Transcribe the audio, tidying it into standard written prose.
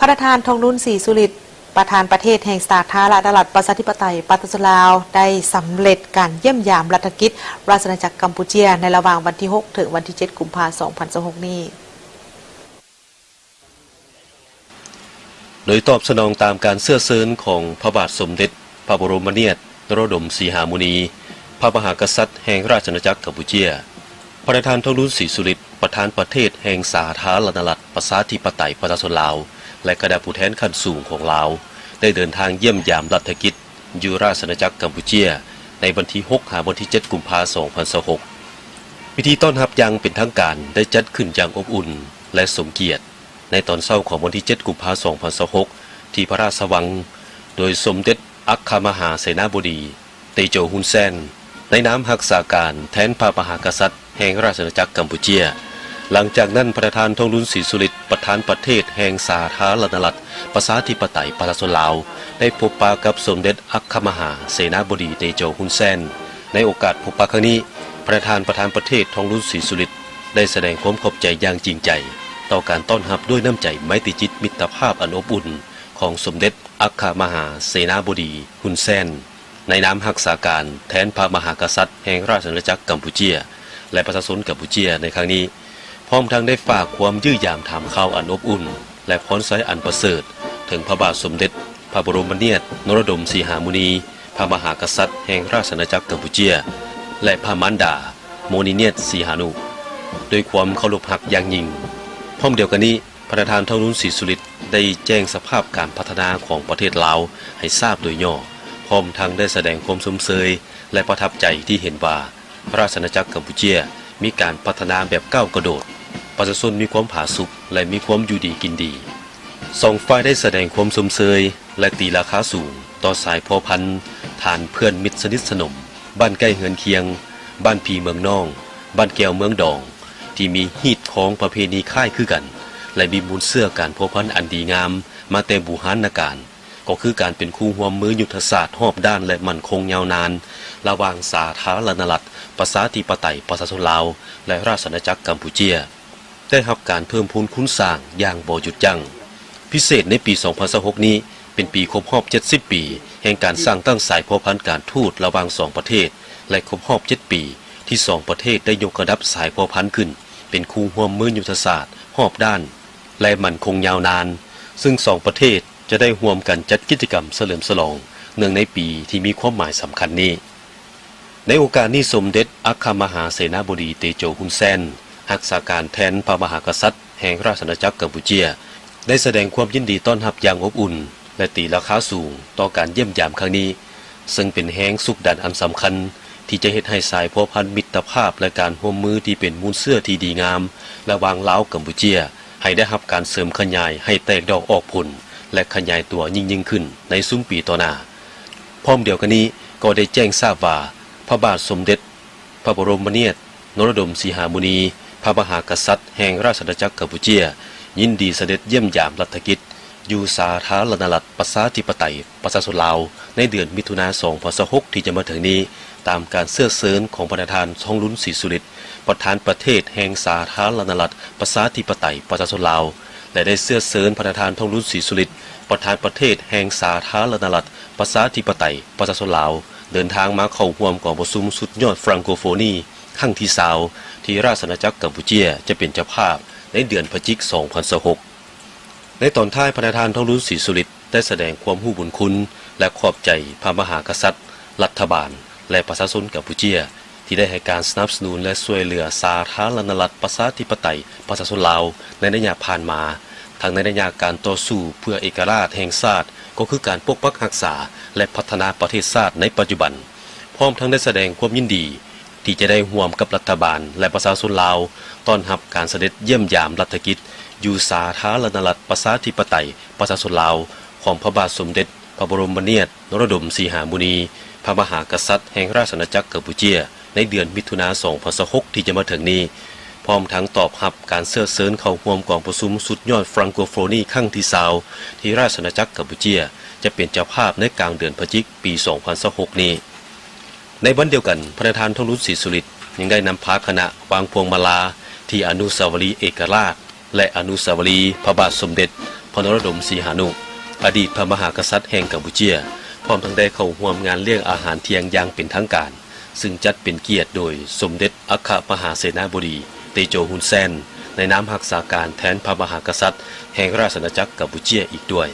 ประธานทองรุ่นศรีสุริตประธานประเทศแห่งสาธารณรัฐประชาธิปไตยปากีสถานลาวได้สำเร็จการเยี่ยมยามรัฐกิจราชอาณาจักรกัมพูชีในระหว่างวันที่ 6 ถึงวันที่ 7 กุมภาพันธ์ 2026 นี้โดยตอบสนองตามการเสื้อเซินของพระบาทสมเด็จพระบรมเนียดนโรดมสีหมุนีพระมหากษัตริย์แห่งราชอาณาจักรกัมพูชีประธานทองรุ่นศรีสุริตประธานประเทศแห่งสาธารณรัฐประชาธิปไตยประชาชนลาวและคณะผู้แทนขั้นสูงของลาวได้เดินทางเยี่ยมยามรัฐกิจอยู่ราชอาณาจักรกัมพูชีในวันที่ 6 ถึงวันที่ 7 กุมภาพันธ์ 2026พิธีต้อนรับอย่างเป็นทางการได้จัดขึ้นอย่างอบอุ่นและสมเกียรติในตอนเช้าของวันที่ 7 กุมภาพันธ์ 2026ที่พระราชวังโดยสมเด็จอัครมหาเสนาบดีเตโจฮุนเซนในนามรักษาการแทนพระมหากษัตริย์แห่งราชอาณาจักรกัมพูชีหลังจากนั้นประธานทองรุ่นศรีสุริตประธานประเทศแห่งสาธารณรัฐประชาธิปไตยประชาชนลาวได้พบปะกับสมเด็จอัครมหาเสนาบดีเตโจฮุนเซนในโอกาสพบปะครั้งนี้ประธานประเทศทองรุ่นศรีสุริตได้แสดงความขอบใจอย่างจริงใจต่อการต้อนรับด้วยน้ำใจไมตรีจิตมิตรภาพอันอบอุ่นของสมเด็จอัครมหาเสนาบดีฮุนเซนในนามรักษาการแทนพระมหากษัตริย์แห่งราชอาณาจักรกัมพูชีและประชาชนกัมพูชีในครั้งนี้พร้อมทั้งได้ฝากความยื้อยามถามข่าวอันอบอุ่นและพรไสอันประเสริฐถึงพระบาทสมเด็จพระบรมเนียดนโรดมสีหมุนีพระมหากษัตริย์แห่งราชอาณาจักรกัมพูชีและพระมารดาโมนิเนียดสีหานุด้วยความเคารพรักอย่างยิ่งพร้อมเดียวกันนี้ประธานทองรุ่นศรีสุริตได้แจ้งสภาพการพัฒนาของประเทศลาวให้ทราบโดยย่อพร้อมทั้งได้แสดงความสมเสยและประทับใจที่เห็นว่าราชอาณาจักรกัมพูชีมีการพัฒนาแบบก้าวกระโดดประชาชนมีความผาสุกและมีความอยู่ดีกินดีสองฝ่ายได้แสดงความสมเสยและตีราคาสูงต่อสายพอพันธุ์ฐานเพื่อนมิตรสนิทสนมบ้านใกล้เฮือนเคียงบ้านพีเมืองน้องบ้านแก้วเมืองดองที่มีฮีตของประเพณีค่ายคือกันและมีมูลเสื้อการพอพันธุ์อันดีงามมาแต่บูหานนาการก็คือการเป็นคู่ร่วมมือยุทธศาสตร์รอบด้านและมั่นคงยาวนานระหว่างสาธารณรัฐประชาธิปไตยประชาชนลาวและราชอาณาจักรกัมพูชีได้รับการเพิ่มพูนคุณสร้างอย่างบ่หยุดยั้งพิเศษในปี 2026 นี้เป็นปีครบรอบ 70 ปีแห่งการสร้างตั้งสายพอพันธุ์การทูตระหว่าง2ประเทศและครบรอบ 7 ปีที่2ประเทศได้ยกระดับสายพอพันธุ์ขึ้นเป็นคู่ร่วมมือยุทธศาสตร์รอบด้านและมั่นคงยาวนานซึ่ง2ประเทศจะได้ร่วมกันจัดกิจกรรมเฉลิมฉลองเนื่องในปีที่มีความหมายสำคัญนี้ในโอกาสนี้สมเด็จอัครมหาเสนาบดีเตโจฮุนเซนรักษาการแทนพระมหากษัตริย์แห่งราชอาณาจักรกัมพูชีได้แสดงความยินดีต้อนรับอย่างอบอุ่นและตีราคาสูงต่อการเยี่ยมยามครั้งนี้ซึ่งเป็นแห่งสุขดันอันสำคัญที่จะเฮ็ดให้สายพัวพันมิตรภาพและการร่วมมือที่เป็นมูลเสื้อที่ดีงามระหว่างลาวกัมพูชีให้ได้รับการเสริมขยายให้แตกดอกออกผลและขยายตัวยิ่งขึ้นในซุ้มปีต่อหน้าพร้อมเดียวกันนี้ก็ได้แจ้งทราบว่าพระบาทสมเด็จพระบรมเนียดนโรดมสีหมุนีพระมหากษัตริย์แห่งราชอาณาจักรกัมพูชียินดีเสด็จเยี่ยมยามรัฐกิจอยู่สาธารณรัฐประชาธิปไตยประชาชนลาวในเดือนมิถุนายน 2026 ที่จะมาถึงนี้ตามการเสื้อเสริญของประธานทองรุ่นศรีสุริตประธานประเทศแห่งสาธารณรัฐประชาธิปไตยประชาชนลาวและได้เสื้อเสริญประธานทองรุ่นศรีสุริตประธานประเทศแห่งสาธารณรัฐประชาธิปไตยประชาชนลาวเดินทางมาเข้าร่วมกองประชุมสุดยอดฟรังโกโฟนีครั้งที่20ที่ราชอาณาจักรกัมพูชีจะเป็นเจ้าภาพในเดือนพฤศจิกายน 2026ในตอนท้ายประธานทองรุ่นศรีสุริตได้แสดงความรู้บุญคุณและขอบใจพระมหากษัตริย์รัฐบาลและประชาชนกัมพูชีที่ได้ให้การสนับสนุนและช่วยเหลือสาธารณรัฐประชาธิปไตยประชาชนลาวในระยะผ่านมาทั้งในระยะการต่อสู้เพื่อเอกราชแห่งชาติก็คือการปกปักรักษาและพัฒนาประเทศชาติในปัจจุบันพร้อมทั้งได้แสดงความยินดีที่จะได้ร่วมกับรัฐบาลและประชาชนลาวต้อนรับการเสด็จเยี่ยมยามรัฐกิจอยู่สาธารณรัฐประชาธิปไตยประชาชนลาวของพระบาทสมเด็จพระบรมเนียดนโรดมสีหมุนีพระมหากษัตริย์แห่งราชอาณาจักรกัมพูชีในเดือนมิถุนายน 2026 ที่จะมาถึงนี้พร้อมทั้งตอบรับการเสื้อเสริญเข้าร่วมกองประชุมสุดยอดฟรังโกโฟนีครั้งที่20ที่ราชอาณาจักรกัมพูชีจะเป็นเจ้าภาพในกลางเดือนพฤศจิกายน ปี 2026 นี้ในวันเดียวกันประธานทองรุ่นศรีสุริตยังได้นำพาคณะวางพวงมาลาที่อนุสาวรีย์เอกราชและอนุสาวรีย์พระบาทสมเด็จ พระนรดมศรีหานุอดีตพระมหากษัตริย์แห่งกัมพูเชียพร้อมทั้งได้เข้าร่วมงานเลี้ยงอาหารเที่ยงอย่างเป็นทางการซึ่งจัดเป็นเกียรติโดยสมเด็จอัครมหาเสนาบดีเตโจฮุนแซนในนามรักษาการแทนพระมหากษัตริย์แห่งราชอาณาจักรกัมพูเชียอีกด้วย